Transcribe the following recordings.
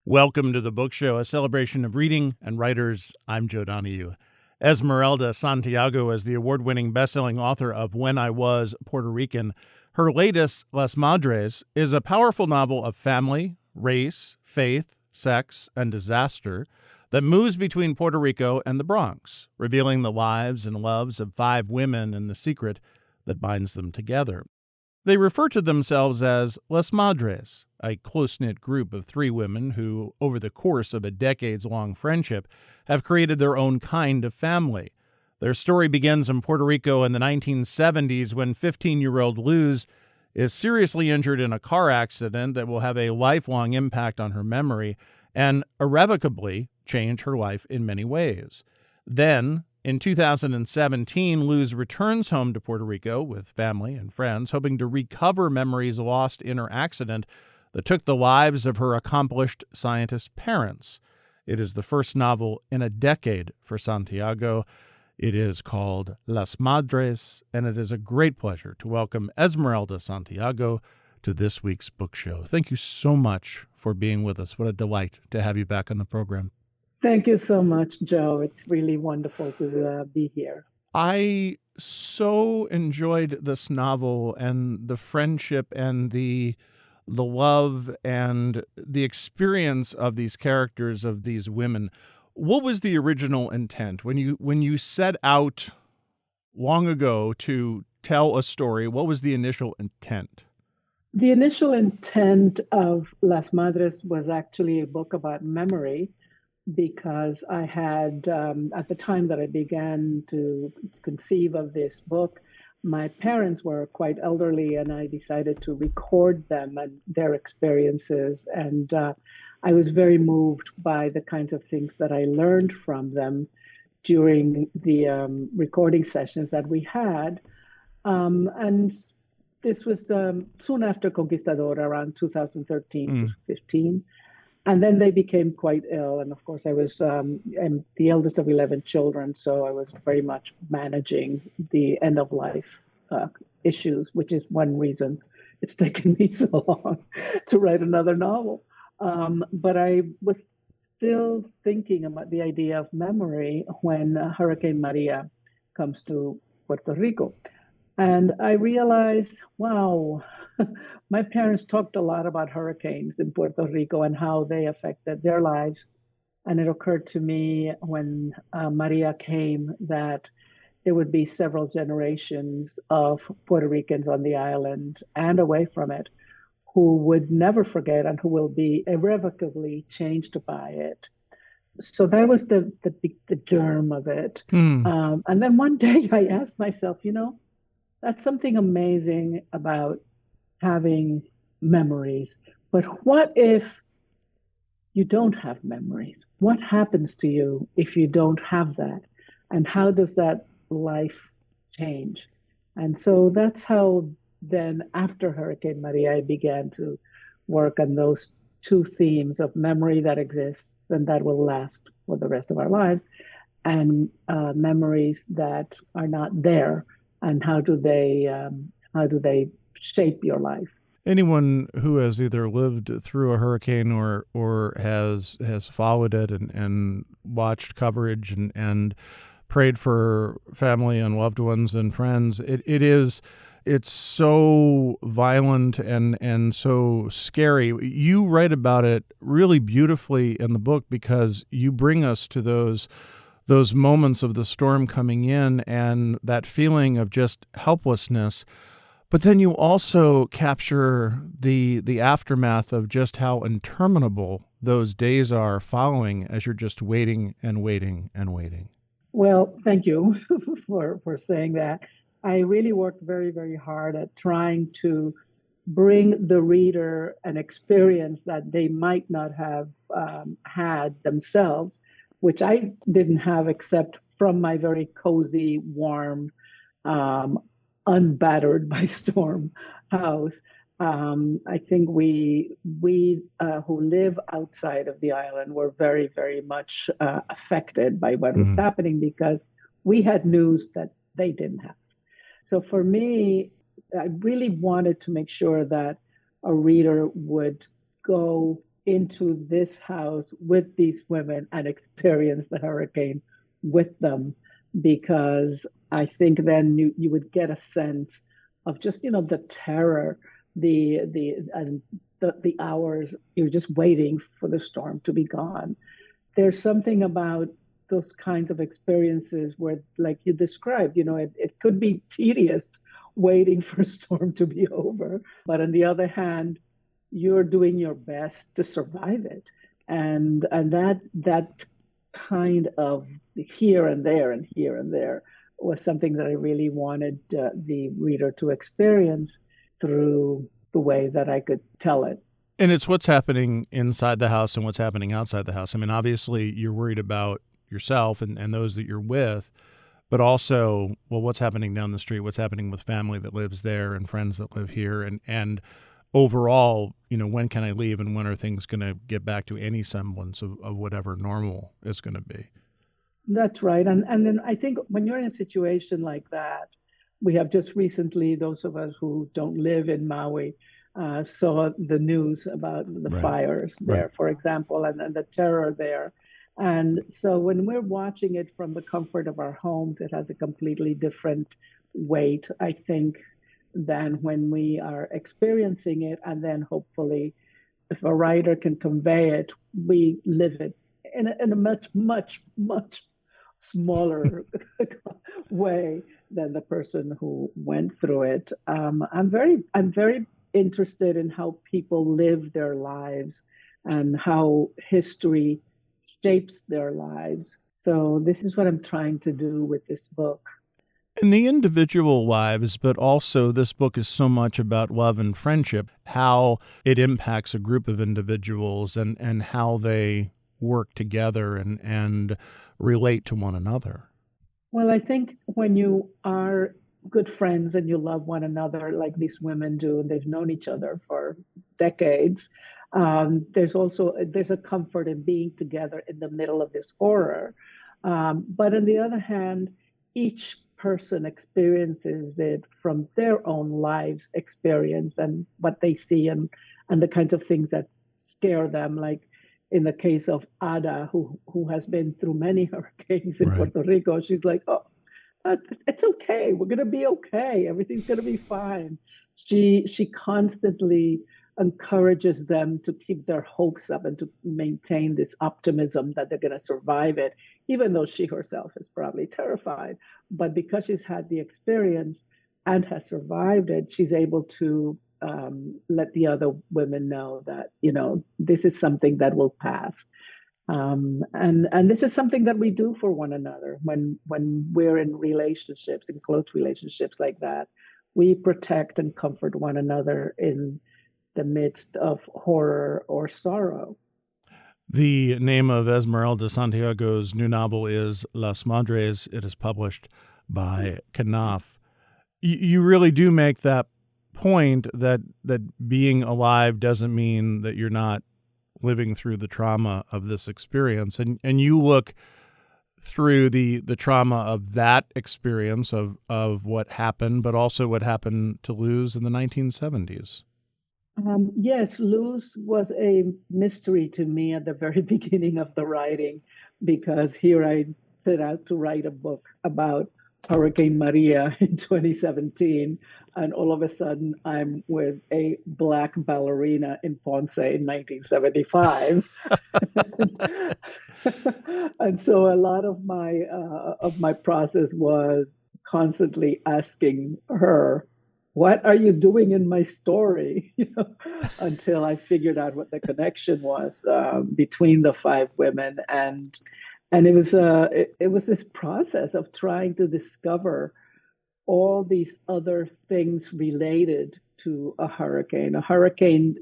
Welcome to the Book Show, a celebration of reading and writers. I'm Joe Donahue. Esmeralda Santiago is the award-winning best-selling author of When I Was Puerto Rican. Her latest, Las Madres, is a powerful novel of family, race, faith, sex, and disaster that moves between Puerto Rico and the Bronx, revealing the lives and loves of 5 women and the secret that binds them together. They refer to themselves as Las Madres, a close-knit group of 3 women who, over the course of a decades-long friendship, have created their own kind of family. Their story begins in Puerto Rico in the 1970s when 15-year-old Luz is seriously injured in a car accident that will have a lifelong impact on her memory and irrevocably change her life in many ways. Then, in 2017, Luz returns home to Puerto Rico with family and friends, hoping to recover memories lost in her accident that took the lives of her accomplished scientist parents. It is the first novel in a decade for Santiago. It is called Las Madres, and it is a great pleasure to welcome Esmeralda Santiago to this week's book show. Thank you so much for being with us. What a delight to have you back on the program. Thank you so much, Joe. It's really wonderful to be here. I so enjoyed this novel and the friendship and the love and the experience of these characters, of these women. What was the original intent when you set out long ago to tell a story? What was the initial intent? The initial intent of Las Madres was actually a book about memory, because I had, at the time that I began to conceive of this book, my parents were quite elderly, and I decided to record them and their experiences. And I was very moved by the kinds of things that I learned from them during the recording sessions that we had. And this was soon after Conquistador, around 2013 to 15. And then they became quite ill. And of course, I was I'm the eldest of 11 children, so I was very much managing the end of life issues, which is one reason it's taken me so long to write another novel. But I was still thinking about the idea of memory when Hurricane Maria comes to Puerto Rico. And I realized, wow, my parents talked a lot about hurricanes in Puerto Rico and how they affected their lives. And it occurred to me when Maria came that there would be several generations of Puerto Ricans on the island and away from it who would never forget and who will be irrevocably changed by it. So that was the germ of it. And then one day I asked myself, that's something amazing about having memories. But what if you don't have memories? What happens to you if you don't have that? And how does that life change? And so that's how then after Hurricane Maria, I began to work on those 2 themes of memory that exists and that will last for the rest of our lives, and memories that are not there. And how do they shape your life? Anyone who has either lived through a hurricane or has followed it and watched coverage and prayed for family and loved ones and friends, it's so violent and so scary. You write about it really beautifully in the book because you bring us to those moments of the storm coming in and that feeling of just helplessness. But then you also capture the aftermath of just how interminable those days are following as you're just waiting and waiting and waiting. Well, thank you for saying that. I really worked very, very hard at trying to bring the reader an experience that they might not have had themselves, which I didn't have except from my very cozy, warm, unbattered by storm house. I think we who live outside of the island were very, very much affected by what was happening because we had news that they didn't have. So for me, I really wanted to make sure that a reader would go into this house with these women and experience the hurricane with them, because I think then you would get a sense of just, the terror, and the hours you're just waiting for the storm to be gone. There's something about those kinds of experiences where, like you described, it could be tedious waiting for a storm to be over. But on the other hand, you're doing your best to survive it. And that kind of here and there and here and there was something that I really wanted the reader to experience through the way that I could tell it. And it's what's happening inside the house and what's happening outside the house. I mean, obviously, you're worried about yourself and those that you're with, but also, well, what's happening down the street, what's happening with family that lives there and friends that live here. And overall, when can I leave and when are things going to get back to any semblance of whatever normal is going to be? That's right. And then I think when you're in a situation like that, we have just recently, those of us who don't live in Maui, saw the news about the Right. fires there, Right. for example, and the terror there. And so when we're watching it from the comfort of our homes, it has a completely different weight, I think, than when we are experiencing it. And then hopefully, if a writer can convey it, we live it in a much, much, much smaller way than the person who went through it. I'm very interested in how people live their lives and how history shapes their lives. So this is what I'm trying to do with this book. In the individual lives, but also this book is so much about love and friendship, how it impacts a group of individuals and how they work together and relate to one another. Well, I think when you are good friends and you love one another like these women do, and they've known each other for decades, there's a comfort in being together in the middle of this horror. But on the other hand, each person experiences it from their own lives experience and what they see and the kinds of things that scare them, like in the case of Ada, who has been through many hurricanes in Right. Puerto Rico. She's like, oh, it's okay. We're gonna be okay. Everything's gonna be fine. She constantly encourages them to keep their hopes up and to maintain this optimism that they're gonna survive it, even though she herself is probably terrified. But because she's had the experience and has survived it, she's able to let the other women know that this is something that will pass. And this is something that we do for one another when we're in relationships, in close relationships like that. We protect and comfort one another in the midst of horror or sorrow. The name of Esmeralda Santiago's new novel is Las Madres. It is published by Knopf. You really do make that point that being alive doesn't mean that you're not living through the trauma of this experience, and you look through the trauma of that experience of what happened, but also what happened to Luz in the 1970s. Yes, Luz was a mystery to me at the very beginning of the writing, because here I set out to write a book about Hurricane Maria in 2017, and all of a sudden I'm with a Black ballerina in Ponce in 1975. And so a lot of my process was constantly asking her, what are you doing in my story? Until I figured out what the connection was between the five women. And it was this process of trying to discover all these other things related to a hurricane. A hurricane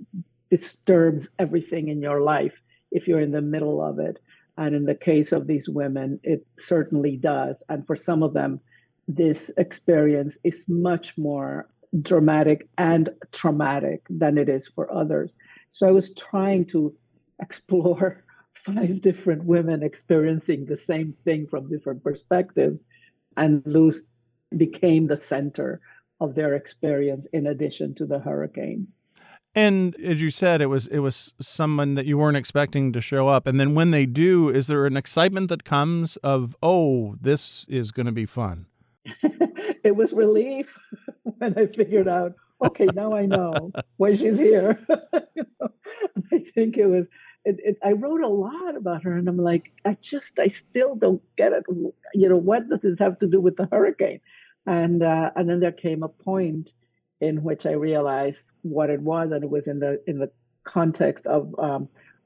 disturbs everything in your life if you're in the middle of it. And in the case of these women, it certainly does. And for some of them, this experience is much more dramatic and traumatic than it is for others. So I was trying to explore five different women experiencing the same thing from different perspectives, and Luz became the center of their experience in addition to the hurricane. And as you said, it was someone that you weren't expecting to show up. And then when they do, is there an excitement that comes of, oh, this is going to be fun? It was relief when I figured out, okay, now I know why she's here. I think it was, I wrote a lot about her and I'm like, I still don't get it. What does this have to do with the hurricane? And then there came a point in which I realized what it was, and it was in the context of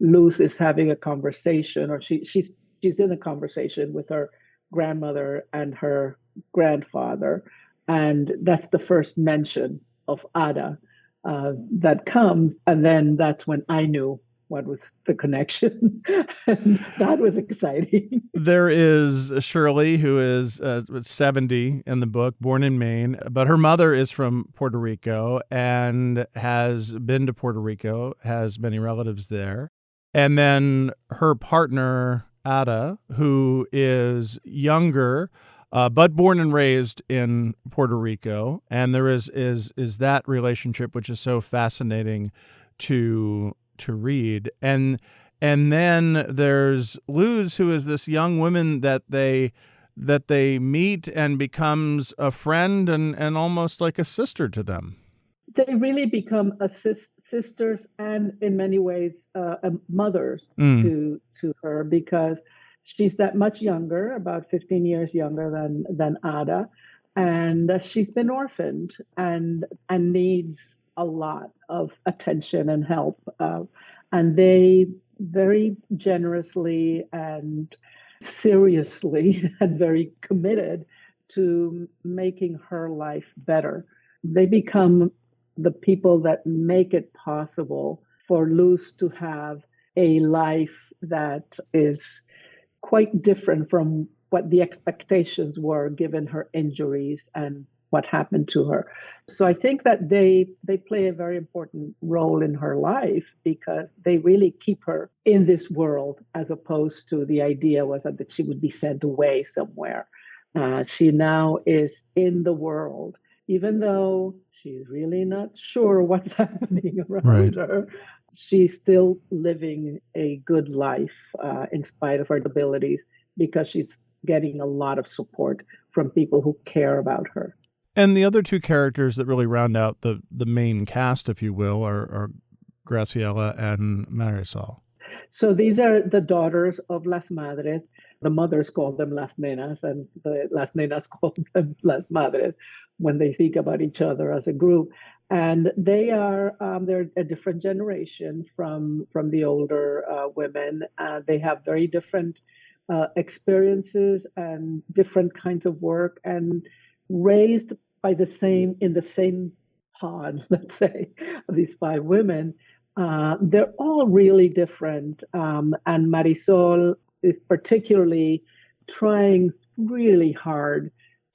Luz is having a conversation, or she's in a conversation with her grandmother and her grandfather, and that's the first mention of Ada that comes, and then that's when I knew what was the connection, and that was exciting. There is Shirley, who is 70 in the book, born in Maine, but her mother is from Puerto Rico and has been to Puerto Rico, has many relatives there. And then her partner, Ada, who is younger, but born and raised in Puerto Rico. And there is that relationship, which is so fascinating to read. And then there's Luz, who is this young woman that they meet and becomes a friend and almost like a sister to them. They really become sisters, and in many ways mothers Mm, to her, because she's that much younger, about 15 years younger than Ada, and she's been orphaned and needs a lot of attention and help, and they very generously and seriously and very committed to making her life better. They become the people that make it possible for Luz to have a life that is quite different from what the expectations were given her injuries and what happened to her. So I think that they play a very important role in her life, because they really keep her in this world, as opposed to the idea was that she would be sent away somewhere. She now is in the world, even though she's really not sure what's happening right. around her. She's still living a good life in spite of her abilities, because she's getting a lot of support from people who care about her. And the other two characters that really round out the main cast, if you will, are Graciela and Marisol. So these are the daughters of Las Madres. The mothers call them Las Nenas, and the Las Nenas call them Las Madres when they speak about each other as a group. And they're a different generation from the older women. They have very different experiences and different kinds of work, and raised by in the same pod, let's say, of these five women. They're all really different. And Marisol is particularly trying really hard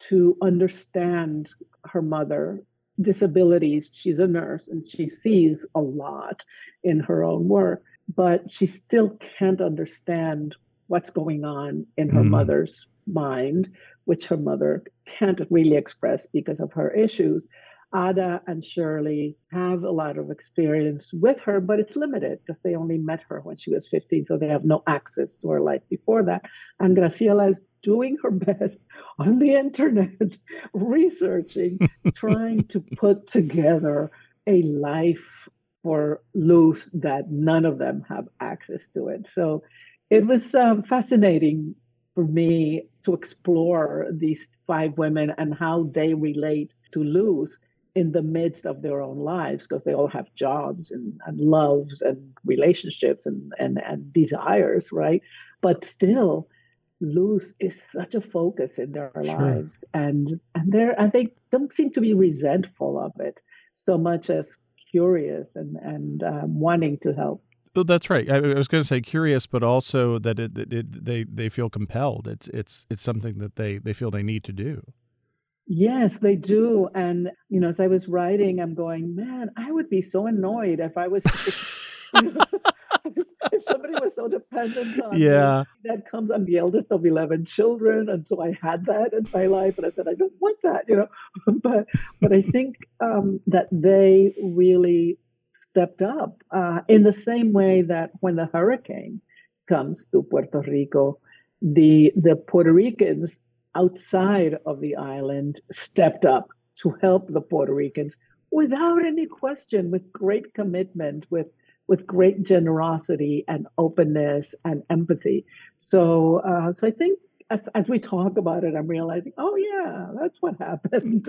to understand her mother disabilities. She's a nurse and she sees a lot in her own work, but she still can't understand what's going on in her Mm, mother's mind, which her mother can't really express because of her issues. Ada and Shirley have a lot of experience with her, but it's limited because they only met her when she was 15, so they have no access to her life before that. And Graciela is doing her best on the internet, researching, trying to put together a life for Luz that none of them have access to it. So it was fascinating for me to explore these five women and how they relate to Luz in the midst of their own lives, because they all have jobs and loves and relationships and desires, right? But still, Luz is such a focus in their sure. lives, and they don't seem to be resentful of it so much as curious and wanting to help. Oh, that's right. I was going to say curious, but also that they feel compelled. It's something that they feel they need to do. Yes, they do. And, as I was writing, I'm going, man, I would be so annoyed if I was, you know, if somebody was so dependent on me. Yeah, That comes, I'm the eldest of 11 children. And so I had that in my life. And I said, I don't want that. But I think that they really stepped up in the same way that when the hurricane comes to Puerto Rico, the Puerto Ricans outside of the island stepped up to help the Puerto Ricans without any question, with great commitment, with great generosity and openness and empathy. So I think as we talk about it, I'm realizing, oh yeah, that's what happened.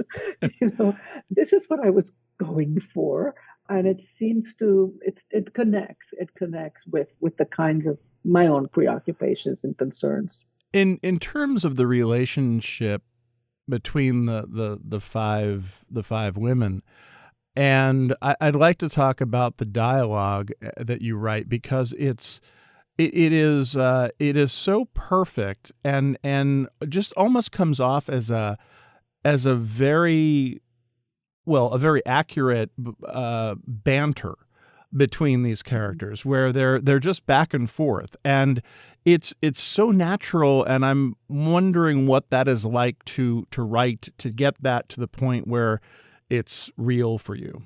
This is what I was going for, and it seems to it connects. It connects with the kinds of my own preoccupations and concerns. In terms of the relationship between the five women, and I'd like to talk about the dialogue that you write, because it is so perfect and just almost comes off as a very a very accurate banter between these characters, where they're just back and forth, and it's so natural. And I'm wondering what that is like to write, to get that to the point where it's real for you.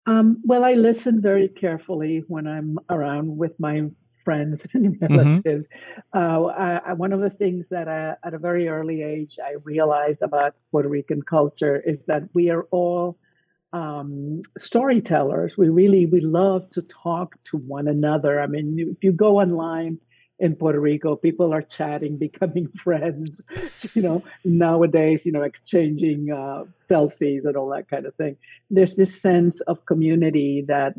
Well, I listen very carefully when I'm around with my friends and Hmm. relatives. One of the things that at a very early age I realized about Puerto Rican culture is that we are all storytellers. We love to talk to one another. I mean, if you go online in Puerto Rico, people are chatting, becoming friends. Nowadays, exchanging selfies and all that kind of thing. There's this sense of community that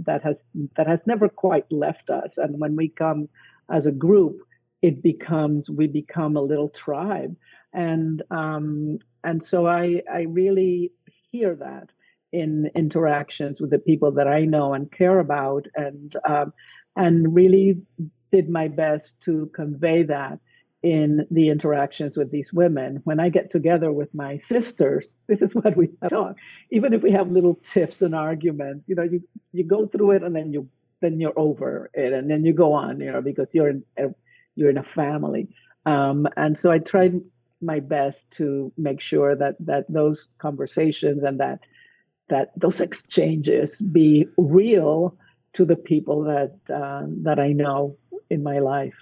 has never quite left us, and when we come as a group, we become a little tribe, and so I really hear that in interactions with the people that I know and care about, and really did my best to convey that in the interactions with these women. When I get together with my sisters, this is what we talk. Even if we have little tiffs and arguments, you go through it, and then you're over it, and then you go on, because you're in a family. And so I tried my best to make sure that those conversations and that those exchanges be real to the people that I know in my life.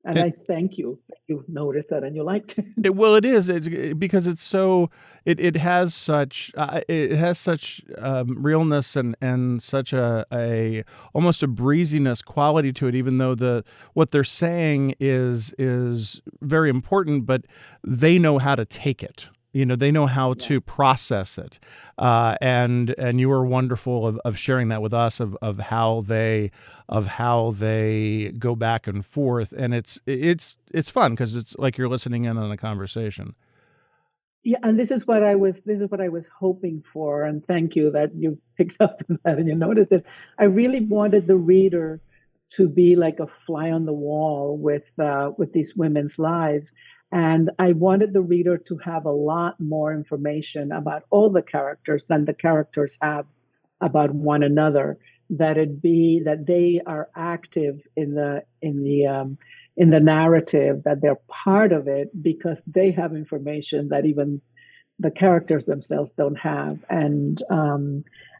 And I thank you that you've noticed that and you liked it. Well, it is. Because it's so. It has such. It has such realness and such a almost a breeziness quality to it. Even though what they're saying is very important, but they know how to take it. They know how to process it, and you were wonderful of sharing that with us, of how they go back and forth, and it's fun because it's like you're listening in on a conversation. Yeah, and this is what I was hoping for, and thank you that you picked up on that and you noticed it. I really wanted the reader to be like a fly on the wall with these women's lives, and I wanted the reader to have a lot more information about all the characters than the characters have about one another. That they are active in the narrative, that they're part of it because they have information that even the characters themselves don't have. And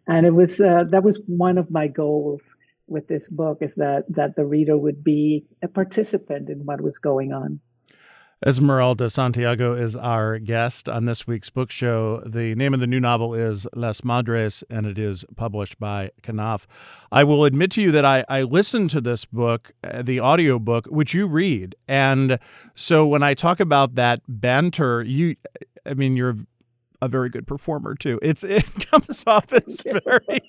it was that was one of my goals with this book, is that the reader would be a participant in what was going on. Esmeralda Santiago is our guest on this week's book show. The name of the new novel is Las Madres, and it is published by Knopf. I will admit to you that I listened to this book, the audiobook, which you read. And so when I talk about that banter, you're a very good performer too. It comes off as very,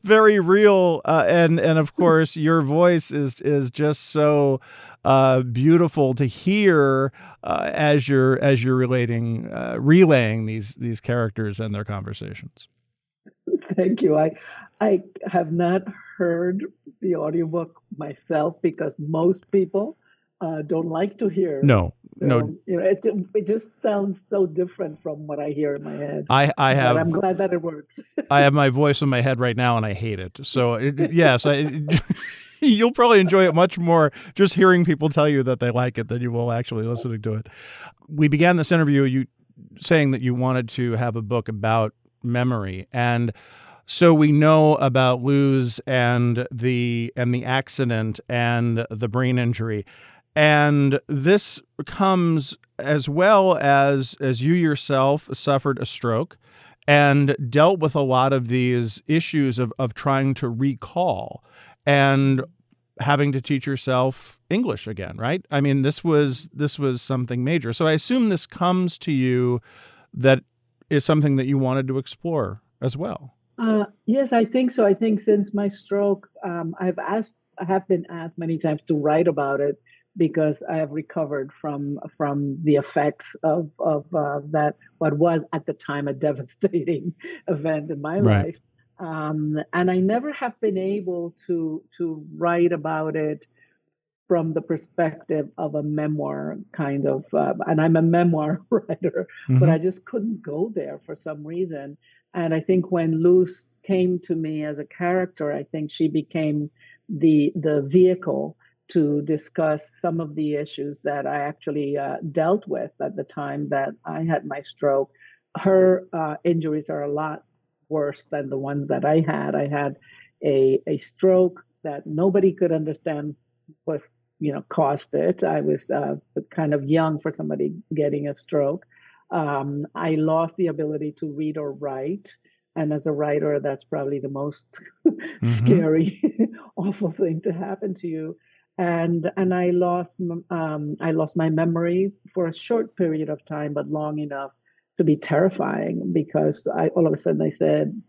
very real, and of course your voice is just so beautiful to hear as you're relaying these characters and their conversations. Thank you. I have not heard the audiobook myself because most people don't like to hear No, no. film. It just sounds so different from what I hear in my head. I But have I'm glad that it works. I have my voice in my head right now, and I hate it. So yes, you'll probably enjoy it much more just hearing people tell you that they like it than you will actually listening to it. We began this interview you saying that you wanted to have a book about memory, and So we know about Luz and the accident and the brain injury. And this comes as well as you yourself suffered a stroke and dealt with a lot of these issues of trying to recall and having to teach yourself English again, right? I mean, this was something major. So I assume this comes to you that is something that you wanted to explore as well. Yes, I think so. I think since my stroke, I have been asked many times to write about it because I have recovered from the effects of that what was at the time a devastating event in my Right. life, and I never have been able to write about it from the perspective of a memoir kind of, and I'm a memoir writer, but Hmm. I just couldn't go there for some reason. And I think when Luce came to me as a character, I think she became the vehicle to discuss some of the issues that I actually dealt with at the time that I had my stroke. Her injuries are a lot worse than the ones that I had. I had a stroke that nobody could understand was caused it. I was kind of young for somebody getting a stroke. I lost the ability to read or write, and as a writer, that's probably the most Hmm. scary, awful thing to happen to you. And I lost my memory for a short period of time, but long enough to be terrifying because I all of a sudden I said,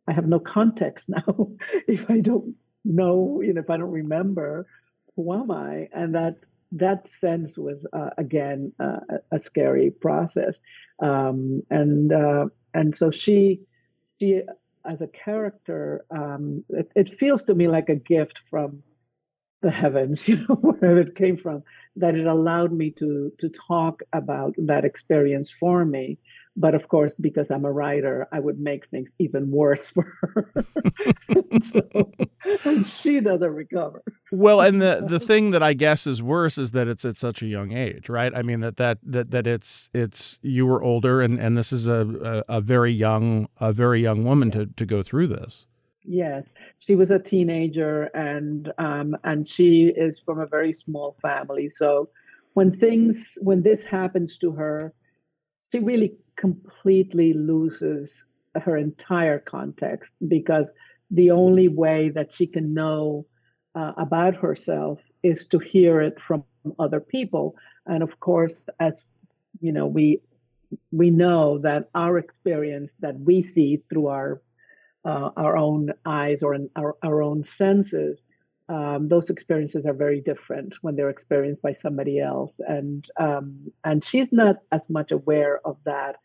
I have no context now. If I don't know, if I don't remember, who am I? And that sense was again a scary process. And so she as a character, it feels to me like a gift from the heavens, wherever it came from, that it allowed me to talk about that experience for me. But of course, because I'm a writer, I would make things even worse for her. and so, and she doesn't recover. Well, and the thing that I guess is worse is that it's at such a young age, right? I mean that it's you were older and this is a very young woman Yeah. to go through this. Yes, she was a teenager, and she is from a very small family. So when this happens to her, she really completely loses her entire context because the only way that she can know about herself is to hear it from other people. And of course, as you know, we know that our experience that we see through our own eyes or in our own senses, those experiences are very different when they're experienced by somebody else. And she's not as much aware of that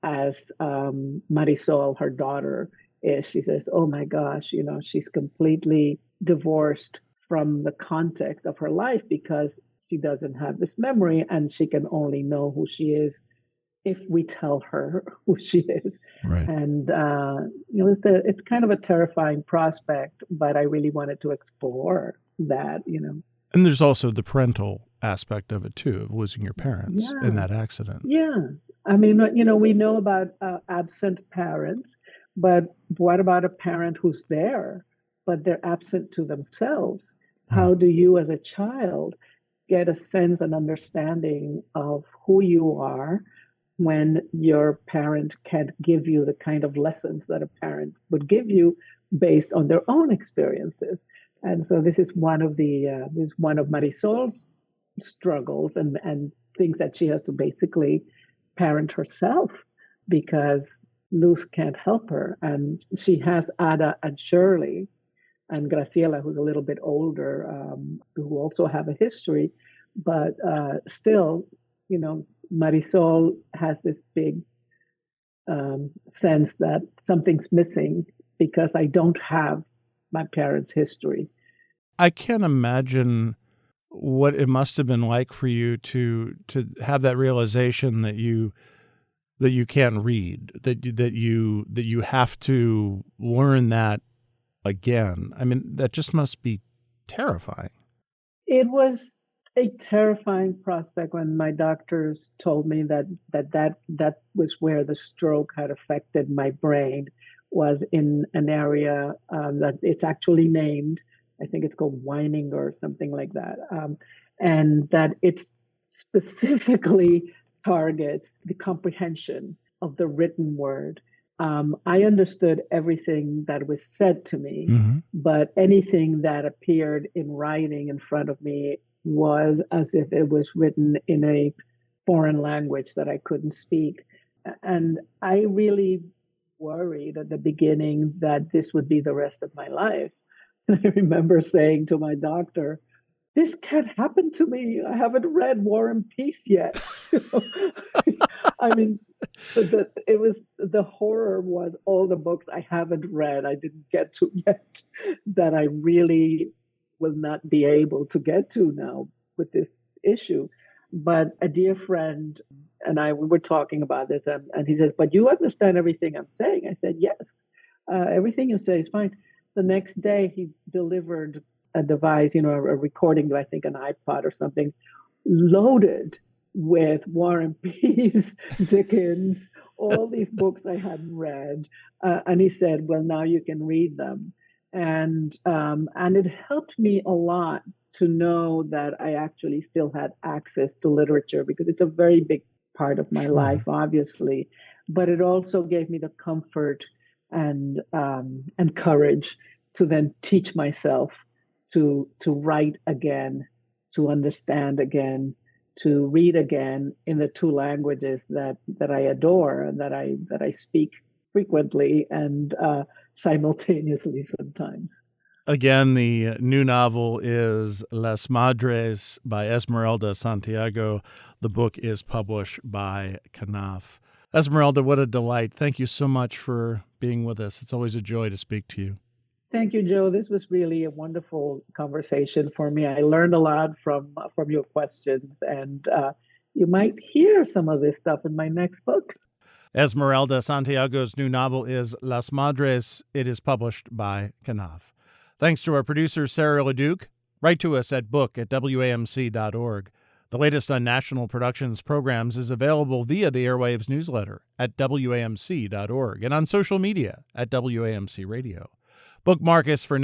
as Marisol, her daughter, is. She says, "Oh my gosh, she's completely divorced from the context of her life because she doesn't have this memory, and she can only know who she is if we tell her who she is." Right. And it's kind of a terrifying prospect, but I really wanted to explore that. And there's also the parental aspect of it too, of losing your parents in Yeah, that accident. yeah. I mean, we know about absent parents, but what about a parent who's there, but they're absent to themselves? Huh. How do you, as a child, get a sense and understanding of who you are when your parent can't give you the kind of lessons that a parent would give you based on their own experiences? And so this is one of Marisol's struggles and things that she has to basically parent herself because Luz can't help her. And she has Ada and Shirley and Graciela, who's a little bit older, who also have a history. But still, Marisol has this big sense that something's missing because I don't have my parents' history. I can't imagine what it must have been like for you to have that realization that you can't read, that you have to learn that again. I mean, that just must be terrifying. It was a terrifying prospect when my doctors told me that was where the stroke had affected my brain, was in an area that it's actually named. I think it's called Whining or something like that. And that it's specifically targets the comprehension of the written word. I understood everything that was said to me, but anything that appeared in writing in front of me was as if it was written in a foreign language that I couldn't speak. And I really worried at the beginning that this would be the rest of my life. And I remember saying to my doctor, this can't happen to me. I haven't read War and Peace yet. I mean, the horror was all the books I haven't read, I didn't get to yet, that I really will not be able to get to now with this issue. But a dear friend and we were talking about this, and he says, "But you understand everything I'm saying?" I said, "Yes, everything you say is fine." The next day, he delivered a device, a recording, I think an iPod or something, loaded with War and Peace, Dickens, all these books I hadn't read, and he said, "Well, now you can read them," and it helped me a lot to know that I actually still had access to literature, because it's a very big part of my life, obviously, but it also gave me the comfort and courage to then teach myself to write again, to understand again, to read again in the two languages that I adore and that I speak frequently and simultaneously sometimes. Again, the new novel is Las Madres by Esmeralda Santiago. The book is published by Knopf. Esmeralda, what a delight. Thank you so much for being with us. It's always a joy to speak to you. Thank you, Joe. This was really a wonderful conversation for me. I learned a lot from your questions, and you might hear some of this stuff in my next book. Esmeralda Santiago's new novel is Las Madres. It is published by Knopf. Thanks to our producer, Sarah LeDuc. Write to us at book@wamc.org. The latest on National Productions programs is available via the Airwaves newsletter at wamc.org and on social media at WAMC Radio. Bookmark us for